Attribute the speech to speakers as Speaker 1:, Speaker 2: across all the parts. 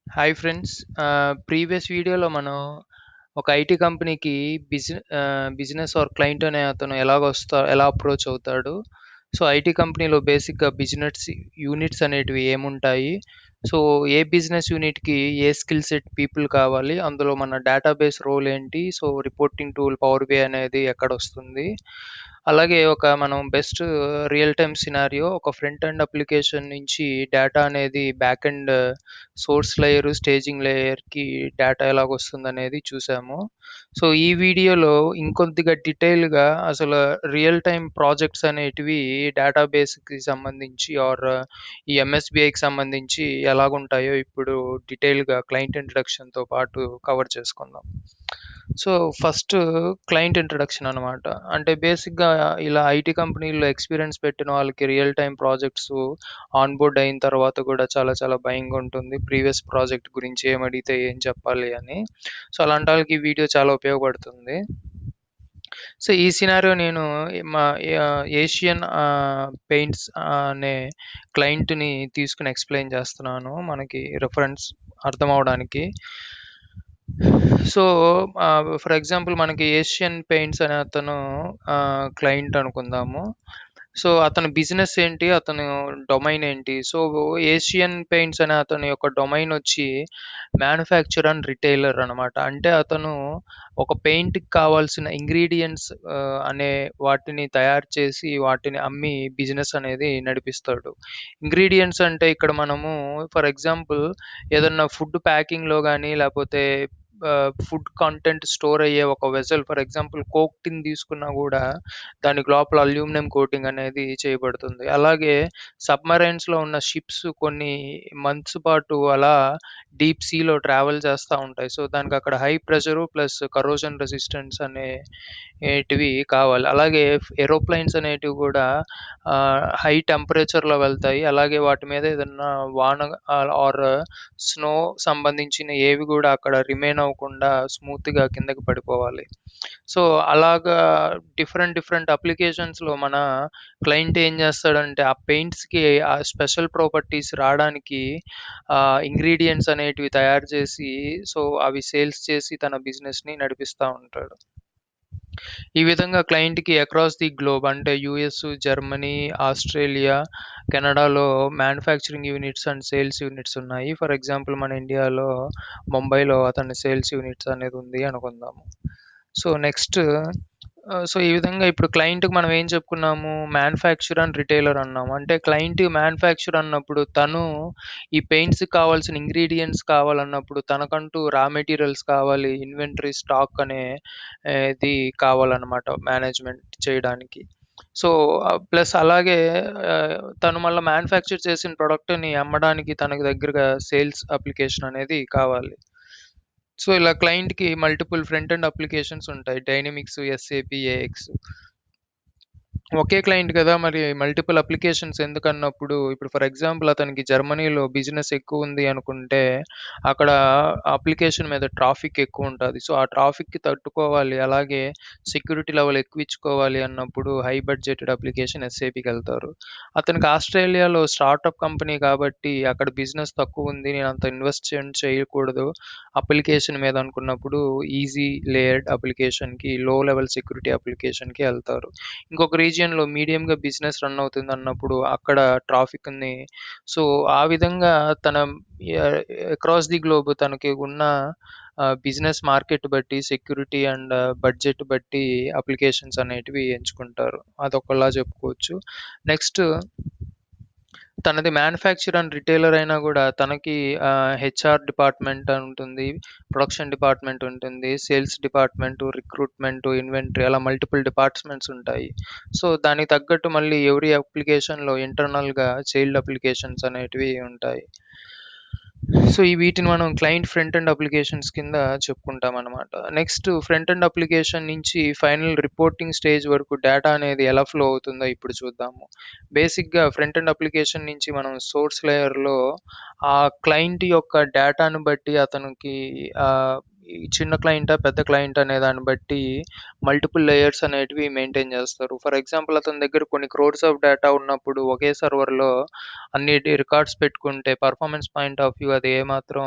Speaker 1: Hi friends. Previous వీడియోలో మనం ఒక ఐటీ కంపెనీకి బిజినెస్ ఆర్ క్లయింట్ అనే అతను ఎలా అప్రోచ్ అవుతాడు. సో, ఐటీ కంపెనీలో బేసిక్‌గా బిజినెస్ యూనిట్స్ అనేటివి ఏముంటాయి? సో, ఏ బిజినెస్ యూనిట్‌కి ఏ స్కిల్ సెట్ పీపుల్ కావాలి? అందులో మన డేటాబేస్ రోల్ ఏంటి? So, reporting tool Power BI అనేది ఎక్కడొస్తుంది? అలాగే మనం బెస్ట్ రియల్ టైమ్ సినారియో ఒక ఫ్రంట్ ఎండ్ అప్లికేషన్ నుంచి డేటా అనేది back end source layer, staging లేయర్‌కి డేటా ఎలాగొస్తుందనేది చూసాము. సో, ఈ వీడియోలో ఇంకొద్దిగా డీటెయిల్‌గా అసలు రియల్ టైమ్ ప్రాజెక్ట్స్ అనేటివి డేటాబేస్‌కి సంబంధించి ఈ ఎంఎస్‌బీఐకి సంబంధించి ఎలాగుంటాయో ఇప్పుడు డీటెయిల్‌గా క్లయింట్ ఇంట్రడక్షన్‌తో పాటు కవర్ చేసుకుందాం. సో, ఫస్ట్ క్లయింట్ ఇంట్రడక్షన్ అనమాట. అంటే బేసిక్‌గా ఇలా ఐటీ కంపెనీల్లో ఎక్స్‌పీరియన్స్ పెట్టిన వాళ్ళకి real time projects on board అయిన తర్వాత కూడా చాలా చాలా భయంగుంటుంది. ప్రీవియస్ ప్రాజెక్ట్ గురించి ఏమడిగితే ఏం చెప్పాలి అని. సో, అలాంటి వాళ్ళకి ఈ వీడియో చాలా ఉపయోగపడుతుంది. సో, ఈ సినారియో నేను మా ఏషియన్ పెయింట్స్ అనే క్లయింట్‌ని తీసుకొని ఎక్స్‌ప్లెయిన్ చేస్తున్నాను. మనకి రిఫరెన్స్ అర్థమవ్వడానికి. సో, ఫర్ ఎగ్జాంపుల్ మనకి ఏషియన్ పెయింట్స్ అనే అతను క్లయింట్ అనుకుందాము. సో, అతని బిజినెస్ ఏంటి? అతను డొమైన్ ఏంటి? సో, ఏషియన్ పెయింట్స్ అనే అతని యొక్క డొమైన్ వచ్చి మ్యానుఫ్యాక్చర్ అండ్ రిటైలర్ అనమాట. అంటే అతను ఒక పెయింట్‌కి కావాల్సిన ఇంగ్రీడియెంట్స్ అనే వాటిని తయారు చేసి, వాటిని అమ్మి బిజినెస్ అనేది నడిపిస్తాడు. ఇంగ్రీడియెంట్స్ అంటే ఇక్కడ మనము ఫర్ ఎగ్జాంపుల్ ఏదన్నా ఫుడ్ ప్యాకింగ్‌లో గాని, లేపోతే ఫుడ్ కంటెంట్ స్టోర్ అయ్యే ఒక వెసెల్ ఫర్ ఎగ్జాంపుల్ కోక్ టిన్ తీసుకున్నా గూడా, దానికి లోపల అల్యూమినియం కోటింగ్ అనేది చేయబడుతుంది. అలాగే సబ్‌మరైన్స్‌లో ఉన్న షిప్స్ కొన్ని మంత్స్ పాటు అలా డీప్ సీలో ట్రావెల్ చేస్తా ఉంటాయి. సో, దానికక్కడ high pressure plus corrosion resistance అనేటివి కావాలి. అలాగే ఏరోప్లేన్స్ అనేటివి గూడా హై టెంపరేచర్‌లో వెళ్తాయి. అలాగే వాటి మీద ఏదన్నా వాన ఆర్ స్నో సంబంధించిన ఏవి గూడా అక్కడ రిమైన్ అవ్వకుండా స్మూత్‌గా కిందకి పడిపోవాలి. సో, అలాగా డిఫరెంట్ డిఫరెంట్ అప్లికేషన్స్‌లో మన క్లయింట్ ఏం జేస్తాడంటే, ఆ పెయింట్స్‌కి ఆ స్పెషల్ ప్రాపర్టీస్ రాడానికి ఇంగ్రీడియెంట్స్ అనేటివి తయారు చేసి, సో, అవి సేల్స్ చేసి తన బిజినెస్‌ని నడిపిస్తా ఉంటాడు. ఈ విధంగా క్లయింట్‌కి అక్రాస్ ది గ్లోబ్ అంటే యూఎస్, జర్మనీ, ఆస్ట్రేలియా, కెనడాలో manufacturing units and sales units ఉన్నాయి. ఫర్ ఎగ్జాంపుల్ మన ఇండియాలో ముంబైలో అతని సేల్స్ యూనిట్స్ అనేది ఉంది అనుకుందాము. సో, నెక్స్ట్ సో, ఈ విధంగా ఇప్పుడు క్లయింట్‌కి మనం ఏం చెప్పుకున్నాము? మ్యానుఫ్యాక్చర్ అండ్ రిటైలర్ అన్నాము. అంటే క్లయింట్ మ్యానుఫ్యాక్చర్ అన్నప్పుడు తను ఈ పెయింట్స్‌కి కావాల్సిన ఇంగ్రీడియెంట్స్ కావాలన్నప్పుడు తనకంటూ రా మెటీరియల్స్ కావాలి. ఇన్వెంటరీ స్టాక్ ఇది కావాలన్నమాట మేనేజ్‌మెంట్ చేయడానికి. సో, ప్లస్ అలాగే తను మళ్ళా మ్యానుఫ్యాక్చర్ చేసిన ప్రొడక్ట్‌ని అమ్మడానికి తనకు దగ్గరగా సేల్స్ అప్లికేషన్ అనేది కావాలి. సో, ఇలా క్లయింట్‌కి మల్టిపుల్ ఫ్రంట్ ఎండ్ అప్లికేషన్స్ ఉంటాయి. Dynamics, SAP, AX. ఒకే క్లయింట్ కదా! మరి మల్టిపుల్ అప్లికేషన్స్ ఎందుకన్నప్పుడు, ఇప్పుడు ఫర్ ఎగ్జాంపుల్ అతనికి జర్మనీలో బిజినెస్ ఎక్కువుంది అనుకుంటే, అక్కడ అప్లికేషన్ మీద ట్రాఫిక్ ఎక్కువుంటది. సో, ఆ ట్రాఫిక్‌కి తట్టుకోవాలి. అలాగే సెక్యూరిటీ లెవెల్ ఎక్కువిచ్చుకోవాలి అన్నప్పుడు హై బడ్జెటెడ్ అప్లికేషన్ ఎస్ఏపీకెళ్తారు. అతనికి ఆస్ట్రేలియాలో స్టార్టప్ కంపెనీ కాబట్టి అక్కడ బిజినెస్ తక్కువుంది. నేనంత ఇన్వెస్ట్‌మెంట్ చేయకూడదు అప్లికేషన్ మీద అనుకున్నప్పుడు ఈజీ లేయర్డ్ అప్లికేషన్‌కి, లో లెవెల్ సెక్యూరిటీ అప్లికేషన్‌కి ఎళ్తారు. ఇంకొక రీజియన్‌లో మీడియంగా బిజినెస్ రన్ అవుతుందన్నప్పుడు అక్కడ ట్రాఫిక్‌ని సో, ఆ విధంగా తన య అక్రాస్ ది గ్లోబ్ తనకి ఉన్న బిజినెస్ మార్కెట్ బట్టి సెక్యూరిటీ అండ్ బడ్జెట్ బట్టి అప్లికేషన్స్ అనేటివి ఎంచుకుంటారు. అదొకలా చెప్పుకోవచ్చు. నెక్స్ట్ తనది మ్యానుఫ్యాక్చర్ అండ్ రిటైలర్ అయినా గూడా తనకి హెచ్ఆర్ డిపార్ట్‌మెంట్ అని ఉంటుంది. ప్రొడక్షన్ డిపార్ట్‌మెంట్ ఉంటుంది. సేల్స్ డిపార్ట్‌మెంట్, రిక్రూట్‌మెంట్, ఇన్వెంటరీ అలా మల్టిపుల్ డిపార్ట్‌మెంట్స్ ఉంటాయి. సో, దానికి తగ్గట్టు మళ్ళీ ఎవ్రి అప్లికేషన్‌లో ఇంటర్నల్‌గా చైల్డ్ అప్లికేషన్స్ అనేటివి ఉంటాయి. సో, ఈ వీటిని మనం క్లయింట్ ఫ్రంట్ ఎండ్ అప్లికేషన్స్ కింద చెప్పుకుంటామనమాట. నెక్స్ట్ ఫ్రంట్ ఎండ్ అప్లికేషన్ నుంచి ఫైనల్ రిపోర్టింగ్ స్టేజ్ వరకు డేటా అనేది ఎలా ఫ్లో అవుతుందో ఇప్పుడు చూద్దాము. బేసిక్‌గా ఫ్రంట్ ఎండ్ అప్లికేషన్ నుంచి మనం సోర్స్ లేయర్‌లో ఆ క్లయింట్ యొక్క డేటాను బట్టి అతనికి ఆహ్, ఈ చిన్న క్లయింటా? పెద్ద క్లయింటా? అనే దాన్ని బట్టి మల్టిపుల్ లేయర్స్ అనేటివి మెయింటైన్ చేస్తారు. ఫర్ ఎగ్జాంపుల్ అతని దగ్గర కొన్ని క్రోర్స్ ఆఫ్ డేటా ఉన్నప్పుడు ఒకే సర్వర్‌లో అన్నిటి రికార్డ్స్ పెట్టుకుంటే పర్ఫార్మెన్స్ పాయింట్ ఆఫ్ వ్యూ అది ఏమాత్రం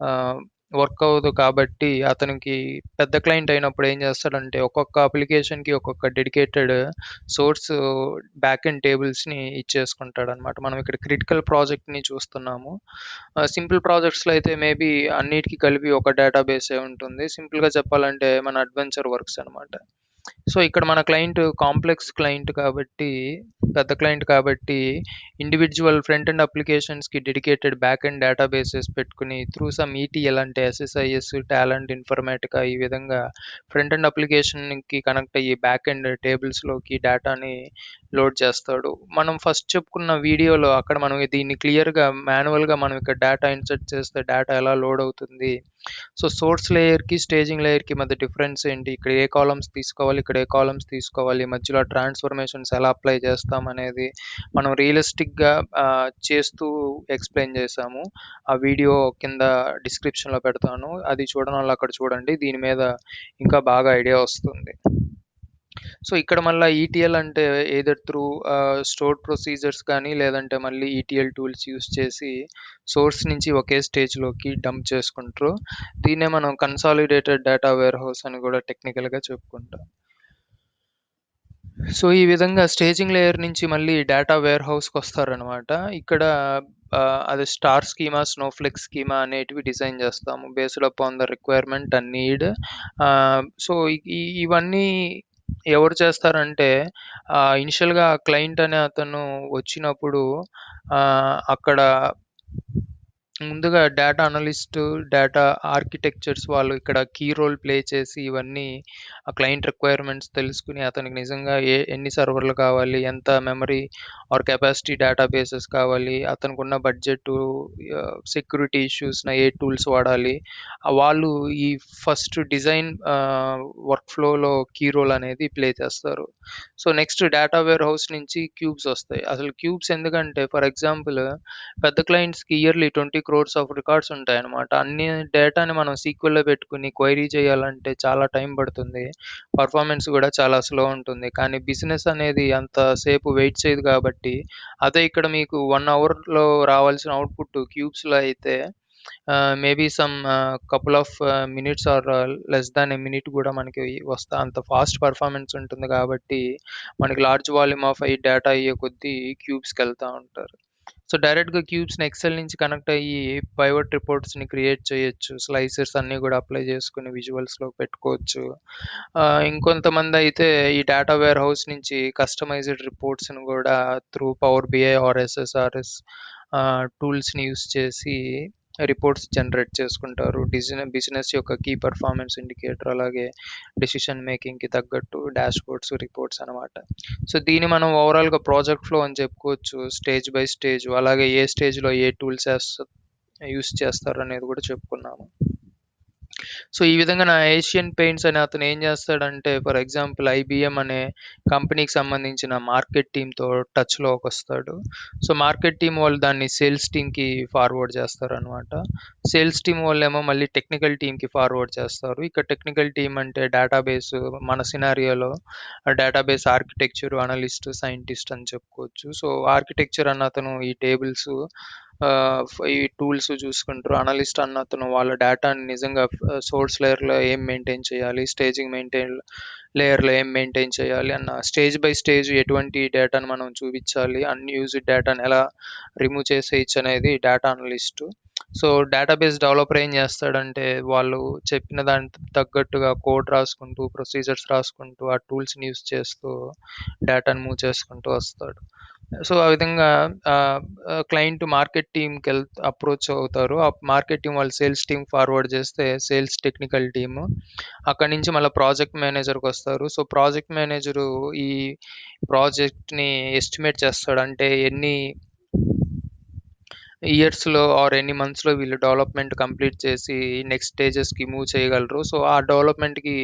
Speaker 1: ఆహ్, వర్క్ అవ్వదు కాబట్టి అతనికి పెద్ద క్లయింట్ అయినప్పుడు ఏం చేస్తాడంటే ఒక్కొక్క అప్లికేషన్‌కి ఒక్కొక్క డెడికేటెడ్ సోర్స్ బ్యాక్ ఎండ్ టేబుల్స్‌ని ఇచ్చేసుకుంటాడనమాట. మనం ఇక్కడ క్రిటికల్ ప్రాజెక్ట్‌ని చూస్తున్నాము. సింపుల్ ప్రాజెక్ట్స్‌లో అయితే మేబీ అన్నిటికి కలిపి ఒక డేటాబేసే ఉంటుంది. సింపుల్‌గా చెప్పాలంటే మన అడ్వెంచర్ వర్క్స్ అనమాట. సో, ఇక్కడ మన క్లయింట్ కాంప్లెక్స్ క్లయింట్ కాబట్టి, పెద్ద క్లయింట్ కాబట్టి, ఇండివిడ్యువల్ ఫ్రంట్ ఎండ్ అప్లికేషన్స్‌కి డెడికేటెడ్ బ్యాక్ ఎండ్ డేటాబేసెస్ పెట్టుకొని త్రూ సమ్ ఈటీఎల్ అంటే ఎస్ఎస్ఐఎస్, టాలెంట్, ఇన్ఫర్మాటికా ఈ విధంగా ఫ్రంట్ ఎండ్ అప్లికేషన్‌కి కనెక్ట్ అయ్యి బ్యాక్ ఎండ్ టేబుల్స్‌లోకి డేటాని లోడ్ చేస్తాడు. మనం ఫస్ట్ చెప్పుకున్న వీడియోలో అక్కడ మనం దీన్ని క్లియర్‌గా మాన్యువల్‌గా మనం ఇక్కడ డేటా ఇన్సర్ట్ చేస్తే డేటా ఎలా లోడ్ అవుతుంది. సో, సోర్స్ లేయర్‌కి, స్టేజింగ్ లేయర్‌కి మధ్య డిఫరెన్స్ ఏంటి? ఇక్కడ ఏ కాలమ్స్ తీసుకోవాలి, ఇక్కడ ఏ కాలమ్స్ తీసుకోవాలి, మధ్యలో ట్రాన్స్‌ఫర్మేషన్స్ ఎలా అప్లై చేస్తాం అనేది మనం రియలిస్టిక్‌గా చేస్తూ ఎక్స్‌ప్లెయిన్ చేశాము. ఆ వీడియో కింద డిస్క్రిప్షన్‌లో పెడతాను. అది చూడనోళ్ళు అక్కడ చూడండి. దీని మీద ఇంకా బాగా ఐడియా వస్తుంది. సో, ఇక్కడ మళ్ళా ఈటీఎల్ అంటే ఎయిదర్ త్రూ స్టోర్డ్ ప్రొసీజర్స్ కానీ, లేదంటే మళ్ళీ ఈటీఎల్ టూల్స్ యూజ్ చేసి సోర్స్ నుంచి ఒకే స్టేజ్‌లోకి డంప్ చేసుకుంటారు. దీన్నే మనం కన్సాలిడేటెడ్ డేటా వేర్‌హౌస్ అని కూడా టెక్నికల్‌గా చెప్పుకుంటాం. సో, ఈ విధంగా స్టేజింగ్ లేయర్ నుంచి మళ్ళీ డేటా వేర్‌హౌస్‌కొస్తారనమాట. ఇక్కడ అది స్టార్ స్కీమా, స్నోఫ్లేక్ స్కీమా అనేటివి డిజైన్ చేస్తాము. Based upon the requirement and need. So, ఇవన్నీ ఎవరు చేస్తారంటే ఇనిషియల్‌గా క్లయింట్ అనే అతను వచ్చినప్పుడు అక్కడ ముందుగా డేటా అనలిస్ట్, డేటా ఆర్కిటెక్చర్స్ వాళ్ళు ఇక్కడ కీ రోల్ ప్లే చేసి ఇవన్నీ ఆ క్లయింట్ రిక్వైర్మెంట్స్ తెలుసుకొని అతనికి నిజంగా ఎన్ని సర్వర్లు కావాలి, ఎంత మెమరీ ఆర్ కెపాసిటీ డేటాబేసెస్ కావాలి, అతనుకున్న బడ్జెట్, సెక్యూరిటీ ఇష్యూస్‌న ఏ టూల్స్ వాడాలి. వాళ్ళు ఈ ఫస్ట్ డిజైన్ వర్క్ ఫ్లోలో కీ రోల్ అనేది ప్లే చేస్తారు. So, next data warehouse నుంచి క్యూబ్స్ వస్తాయి. అసలు క్యూబ్స్ ఎందుకంటే ఫర్ ఎగ్జాంపుల్ పెద్ద క్లయింట్స్‌కి ఇయర్‌లీ 20 క్రోర్స్ ఆఫ్ రికార్డ్స్ ఉంటాయన్నమాట. అన్ని డేటాని మనం సీక్వెల్‌లో పెట్టుకొని క్వెరీ చేయాలంటే చాలా టైం పడుతుంది. పర్ఫార్మెన్స్ కూడా చాలా స్లో ఉంటుంది. కానీ బిజినెస్ అనేది అంత సేపు వెయిట్ చేయదు కాబట్టి, అదే ఇక్కడ మీకు 1 అవర్‌లో రావాల్సిన అవుట్‌పుట్ క్యూబ్స్‌లో అయితే maybe some couple of minutes or less than a minute కూడా మనకి అంత ఫాస్ట్ పర్ఫార్మెన్స్ ఉంటుంది కాబట్టి, మనకి లార్జ్ వాల్యూమ్ ఆఫ్ డేటా అయ్యే కొద్దీ క్యూబ్స్‌కెళ్తా ఉంటారు. సో, డైరెక్ట్‌గా క్యూబ్స్‌ని ఎక్సెల్ నుంచి కనెక్ట్ అయ్యి పైవట్ రిపోర్ట్స్‌ని క్రియేట్ చేయొచ్చు. స్లైసెస్ అన్నీ గూడా అప్లై చేసుకొని విజువల్స్‌లో పెట్టుకోవచ్చు. ఇంకొంతమందయితే ఈ డేటా వేర్ హౌస్ నుంచి కస్టమైజ్డ్ రిపోర్ట్స్‌ని గూడా through Power BI or SSRS టూల్స్‌ని యూజ్ చేసి రిపోర్ట్స్ జనరేట్ చేసుకుంటారు. బిజినెస్ యొక్క కీ పెర్ఫార్మన్స్ ఇండికేటర్ అలాగే డెసిషన్ మేకింగ్‌కి తగ్గట్టు డాష్‌బోర్డ్స్, రిపోర్ట్స్ అనమాట. సో, దీన్ని మనం ఓవరాల్‌గా ప్రాజెక్ట్ ఫ్లో అని చెప్పుకోవచ్చు. స్టేజ్ బై స్టేజ్ అలాగే ఏ స్టేజ్‌లో ఏ టూల్స్ యూజ్ చేస్తారనేది కూడా చెప్పుకున్నాము. సో, ఈ విధంగా నా ఏషియన్ పెయింట్స్ అనే అతను ఏం చేస్తాడంటే ఫర్ ఎగ్జాంపుల్ ఐబీఎం అనే కంపెనీకి సంబంధించిన మార్కెట్ టీమ్‌తో టచ్‌లోకొస్తాడు. సో, మార్కెట్ టీమ్ వాళ్ళు దాన్ని సేల్స్ టీమ్‌కి ఫార్వర్డ్ చేస్తారనమాట. సేల్స్ టీమ్ వాళ్ళేమో మళ్ళీ టెక్నికల్ టీమ్‌కి ఫార్వర్డ్ చేస్తారు. ఇక్కడ టెక్నికల్ టీమ్ అంటే డేటాబేస్ మన సినారియోలో డేటాబేస్ ఆర్కిటెక్చర్, అనలిస్ట్, సైంటిస్ట్ అని చెప్పుకోవచ్చు. సో, ఆర్కిటెక్చర్ అన్న అతను ఈ టేబుల్స్ ఈ టూల్స్ చూసుకుంటారు. అనలిస్ట్ అన్న అతను వాళ్ళ డేటాని నిజంగా సోర్స్ లేయర్‌లో ఏం మెయింటైన్ చేయాలి, స్టేజింగ్ లేయర్‌లో ఏం మెయింటైన్ చేయాలి అన్న స్టేజ్ బై స్టేజ్ ఎటువంటి డేటాను మనం చూపించాలి, అన్‌యూజ్డ్ డేటాను ఎలా రిమూవ్ చేసేయచ్చు అనేది data analyst. So, database developer ఏం చేస్తాడంటే వాళ్ళు చెప్పిన దానికి తగ్గట్టుగా కోడ్ రాసుకుంటూ, ప్రొసీజర్స్ రాసుకుంటూ, ఆ టూల్స్‌ని యూజ్ చేస్తూ డేటాను మూవ్ చేసుకుంటూ వస్తాడు. సో, ఆ విధంగా ఆహ్, క్లయింట్ మార్కెట్ అప్రోచ్ అవుతారు. ఆ మార్కెట్ టీమ్ వాళ్ళు సేల్స్ టీమ్ ఫార్వర్డ్ చేస్తే సేల్స్ టెక్నికల్ టీము. అక్కడి నుంచి మళ్ళా ప్రాజెక్ట్ మేనేజర్‌కొస్తారు. సో, ప్రాజెక్ట్ మేనేజరు ఈ ప్రాజెక్ట్‌ని ఎస్టిమేట్ చేస్తాడు. అంటే ఇయర్స్‌లో ఆర్ ఎన్ని మంత్స్‌లో వీళ్ళు డెవలప్‌మెంట్ కంప్లీట్ చేసి నెక్స్ట్ స్టేజెస్‌కి మూవ్ చేయగలరు. సో, ఆ డెవలప్‌మెంట్‌కి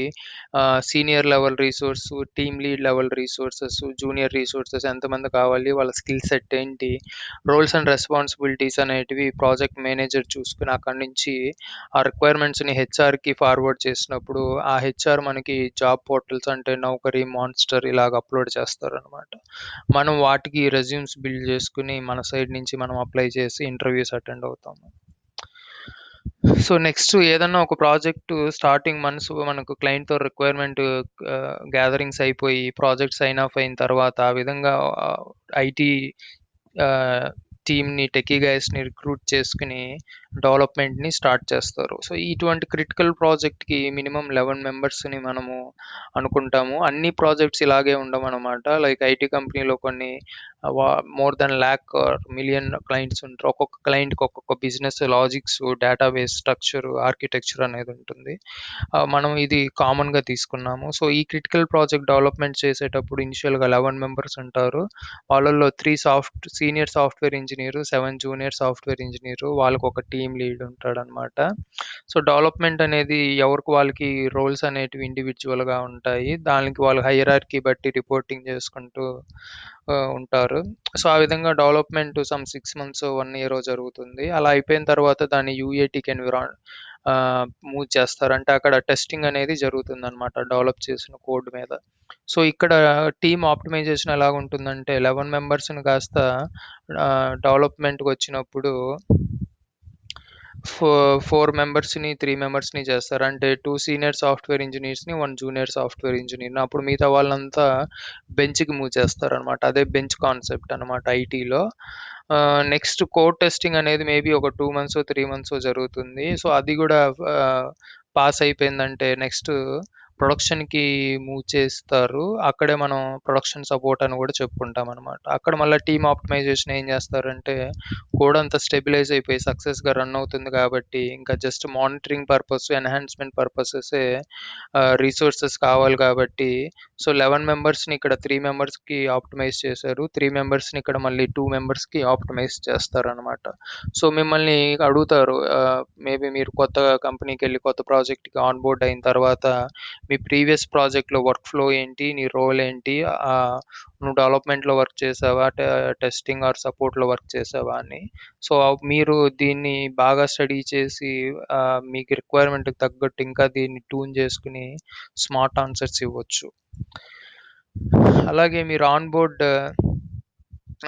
Speaker 1: senior level resource, team lead level resources, junior resources ఎంతమంది కావాలి? వాళ్ళ స్కిల్ సెట్ ఏంటి? రోల్స్ అండ్ రెస్పాన్సిబిలిటీస్ అనేటివి ప్రాజెక్ట్ మేనేజర్ చూసుకొని అక్కడి నుంచి ఆ రిక్వైర్మెంట్స్‌ని హెచ్ఆర్‌కి ఫార్వర్డ్ చేసినప్పుడు, ఆ హెచ్ఆర్ మనకి జాబ్ పోర్టల్స్ అంటే నౌకరీ, మాన్స్టర్ ఇలాగ అప్‌లోడ్ చేస్తారనమాట. మనం వాటికి రెజ్యూమ్స్ బిల్డ్ చేసుకొని మన సైడ్ నుంచి మనం అప్లై చేసి ఇంటర్వ్యూస్ అటెండ్ అవుతాము. సో నెక్స్ట్ ఏదన్నా ఒక ప్రాజెక్ట్ స్టార్టింగ్ మంత్స్ మనకు క్లయింట్‌తో రిక్వైర్మెంట్ గ్యాదరింగ్స్ అయిపోయి ప్రాజెక్ట్ సైన్ ఆఫ్ అయిన తర్వాత ఆ విధంగా ఐటీ ఆహ్, టీమ్‌ని టెక్కీ గైస్‌ని రిక్రూట్ చేసుకొని డెవలప్‌మెంట్‌ని స్టార్ట్ చేస్తారు. సో ఇటువంటి క్రిటికల్ ప్రాజెక్ట్‌కి మినిమమ్ 11 మెంబర్స్‌ని మనము అనుకుంటాము. అన్ని ప్రాజెక్ట్స్ ఇలాగే ఉండవనమాట. లైక్ ఐటీ కంపెనీలో కొన్ని వ more than lakh or million clients ఉంటారు. ఒక్కొక్క క్లయింట్‌కి ఒక్కొక్క business logics, database structure, architecture అనేది ఉంటుంది. మనం ఇది కామన్‌గా తీసుకున్నాము. సో, ఈ క్రిటికల్ ప్రాజెక్ట్ డెవలప్‌మెంట్ చేసేటప్పుడు ఇనిషియల్‌గా 11 మెంబర్స్ ఉంటారు. వాళ్ళలో 3 senior software engineer, 7 junior software engineer, వాళ్ళకొక టీమ్ లీడ్ ఉంటాడనమాట. సో, డెవలప్‌మెంట్ అనేది ఎవరికి వాళ్ళకి రోల్స్ అనేటివి ఇండివిడ్యువల్‌గా ఉంటాయి. దానికి వాళ్ళు హైరార్కీ బట్టి రిపోర్టింగ్ చేసుకుంటూ ఉంటారు. సో, ఆ విధంగా డెవలప్‌మెంట్ సమ్ 6 మంత్సో, 1 ఇయరో జరుగుతుంది. అలా అయిపోయిన తర్వాత దాన్ని యూఏటీకి మూవ్ చేస్తారు. అంటే అక్కడ టెస్టింగ్ అనేది జరుగుతుందనమాట డెవలప్ చేసిన కోడ్ మీద. సో, ఇక్కడ టీమ్ ఆప్టిమైజేషన్ ఎలాగుంటుందంటే 11 మెంబర్స్‌ని కాస్త డెవలప్‌మెంట్‌కొచ్చినప్పుడు ఫో 4 మెంబర్స్‌ని, 3 మెంబర్స్‌ని చేస్తారు. అంటే 2 సీనియర్ సాఫ్ట్‌వేర్ ఇంజినీర్స్‌ని, 1 జూనియర్ సాఫ్ట్‌వేర్ ఇంజినీర్‌ని. అప్పుడు మిగతా వాళ్ళంతా బెంచ్‌కి మూవ్ చేస్తారనమాట. అదే బెంచ్ కాన్సెప్ట్ అనమాట ఐటీలో. నెక్స్ట్ కోడ్ టెస్టింగ్ అనేది మేబీ ఒక 2 మంత్సో, 3 మంత్సో జరుగుతుంది. సో, అది గూడా పాస్ అయిపోయిందంటే నెక్స్ట్ ప్రొడక్షన్‌కి మూవ్ చేస్తారు. అక్కడే మనం ప్రొడక్షన్ సపోర్ట్ అని గూడా చెప్పుకుంటామనమాట. అక్కడ మళ్ళా టీమ్ ఆప్టిమైజేషన్ ఏం జేస్తారంటే కోడ్ అంతా స్టెబిలైజ్ అయిపోయి సక్సెస్‌గా రన్ అవుతుంది కాబట్టి, ఇంకా జస్ట్ మానిటరింగ్ పర్పస్, ఎన్హాన్స్‌మెంట్ పర్పసెసే రిసోర్సెస్ కావాలి కాబట్టి, సో, 11 మెంబర్స్‌ని ఇక్కడ 3 మెంబర్స్‌కి ఆప్టిమైజ్ చేశారు. 3 మెంబర్స్‌ని ఇక్కడ మళ్ళీ 2 మెంబర్స్‌కి ఆప్టిమైజ్ చేస్తారనమాట. సో, మిమ్మల్ని అడుగుతారు మేబీ మీరు కొత్త కంపెనీకెళ్ళి కొత్త ప్రాజెక్ట్‌కి ఆన్ బోర్డ్ అయిన తర్వాత, మీ ప్రీవియస్ ప్రాజెక్ట్‌లో వర్క్ ఫ్లో ఏంటి? నీ రోల్ ఏంటి? నువ్వు డెవలప్‌మెంట్‌లో వర్క్ చేసావా? టెస్టింగ్ ఆర్ సపోర్ట్‌లో వర్క్ చేసావా అని. సో, మీరు దీన్ని బాగా స్టడీ చేసి మీకు రిక్వైర్మెంట్‌కి తగ్గట్టు ఇంకా దీన్ని ట్యూన్ చేసుకొని స్మార్ట్ ఆన్సర్స్ ఇవ్వచ్చు. అలాగే మీరు ఆన్ బోర్డ్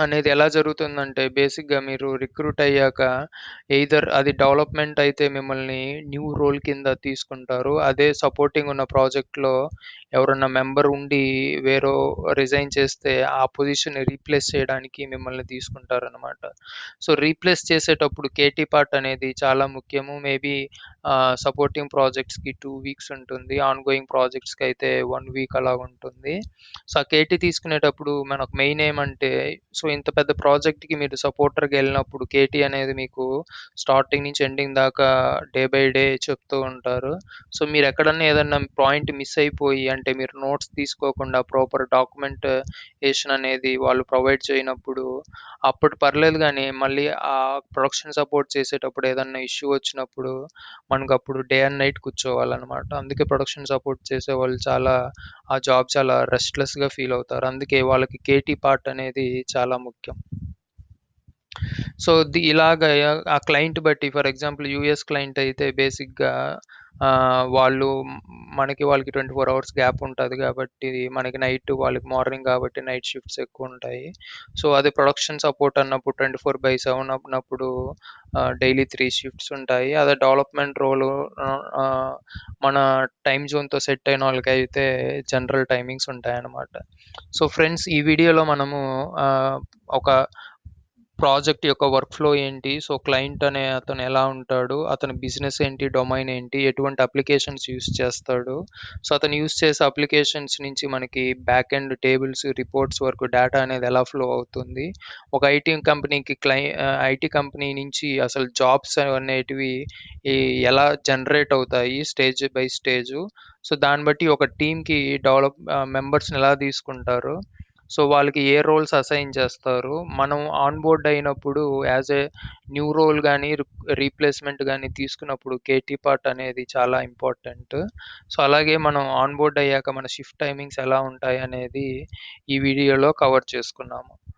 Speaker 1: అనేది ఎలా జరుగుతుందంటే బేసిక్‌గా మీరు రిక్రూట్ అయ్యాక ఎయిదర్ అది డెవలప్‌మెంట్ అయితే మిమ్మల్ని న్యూ రోల్ కింద తీసుకుంటారు. అదే సపోర్టింగ్ ఉన్న ప్రాజెక్ట్‌లో ఎవరన్నా మెంబర్ ఉండి రిజైన్ చేస్తే ఆ పొజిషన్‌ని రీప్లేస్ చేయడానికి మిమ్మల్ని తీసుకుంటారనమాట. సో, రీప్లేస్ చేసేటప్పుడు కేటీ పార్ట్ అనేది చాలా ముఖ్యము. మేబీ సపోర్టింగ్ ప్రాజెక్ట్స్‌కి 2 వీక్స్ ఉంటుంది. ఆన్‌గోయింగ్ ప్రాజెక్ట్స్‌కి అయితే 1 వీక్ అలాగుంటుంది. సో, ఆ కేటీ తీసుకునేటప్పుడు మనకు మెయిన్ ఏమంటే సో, ఇంత పెద్ద ప్రాజెక్ట్‌కి మీరు సపోర్టర్‌గా ఎళ్ళినప్పుడు కేటీ అనేది మీకు స్టార్టింగ్ నుంచి ఎండింగ్ దాకా డే బై డే చెప్తూ ఉంటారు. సో, మీరెక్కడన్నా ఏదన్నా పాయింట్ మిస్ అయిపోయి అంటే మీరు నోట్స్ తీసుకోకుండా ప్రాపర్ డాక్యుమెంటేషన్ అనేది వాళ్ళు ప్రొవైడ్ చేయనప్పుడు అప్పుడు పర్లేదు గానీ మళ్ళీ ప్రొడక్షన్ సపోర్ట్ చేసేటప్పుడు ఏదన్నా ఇష్యూ వచ్చినప్పుడు మనకప్పుడు డే అండ్ నైట్ కూర్చోవాలనమాట. అందుకే ప్రొడక్షన్ సపోర్ట్ చేసేవాళ్ళు ఆ జాబ్ చాలా రెస్ట్‌లెస్‌గా ఫీల్ అవుతారు. అందుకే వాళ్ళకి కేటీ పార్ట్ అనేది చాలా ముఖ్యం. సో, ఇలాగ ఆ క్లయింట్ బట్టి ఫర్ ఎగ్జాంపుల్ యూఎస్ క్లయింట్ అయితే బేసిక్‌గా వాళ్ళు వాళ్ళకి 24 అవర్స్ గ్యాప్ ఉంటది గాబట్టి, మనకి నైట్ వాళ్ళకి మార్నింగ్ గాబట్టి నైట్ షిఫ్ట్స్ ఎక్కువుంటాయి. సో, అదే ప్రొడక్షన్ సపోర్ట్ అన్నప్పుడు 24/7 అన్నప్పుడు డైలీ 3 షిఫ్ట్స్ ఉంటాయి. అదే డెవలప్‌మెంట్ రోలు ఆహ్, మన టైమ్ జోన్‌తో సెట్ అయిన వాళ్ళకైతే జనరల్ టైమింగ్స్ ఉంటాయన్నమాట. సో, ఫ్రెండ్స్ ఈ వీడియోలో మనము ఆహ్, ఒక ప్రాజెక్ట్ యొక్క వర్క్ ఫ్లో ఏంటి? సో, క్లయింట్ అనే అతను ఎలా ఉంటాడు? అతని బిజినెస్ ఏంటి? డొమైన్ ఏంటి? ఎటువంటి అప్లికేషన్స్ యూజ్ చేస్తాడు? సో, అతను యూజ్ చేసే అప్లికేషన్స్ నుంచి మనకి బ్యాక్ ఎండ్ టేబుల్స్, రిపోర్ట్స్ వరకు డేటా అనేది ఎలా ఫ్లో అవుతుంది? ఒక ఐటీ కంపెనీ నుంచి అసలు జాబ్స్ అనేటివి ఈ ఎలా జనరేట్ అవుతాయి స్టేజ్ బై స్టేజు. సో, దాన్ని బట్టి ఒక టీమ్‌కి మెంబర్స్‌ని ఎలా తీసుకుంటారు? సో, వాళ్ళకి ఏ రోల్స్ అసైన్ చేస్తారు? మనం ఆన్ బోర్డ్ అయినప్పుడు యాస్ ఎ న్యూ రోల్ గాని, రీప్లేస్‌మెంట్ గాని తీసుకున్నప్పుడు కేటీ పార్ట్ అనేది చాలా ఇంపార్టెంట్. సో, అలాగే మనం ఆన్ బోర్డ్ అయ్యాక మన షిఫ్ట్ టైమింగ్స్ ఎలా ఉంటాయనేది ఈ వీడియోలో కవర్ చేసుకున్నాము.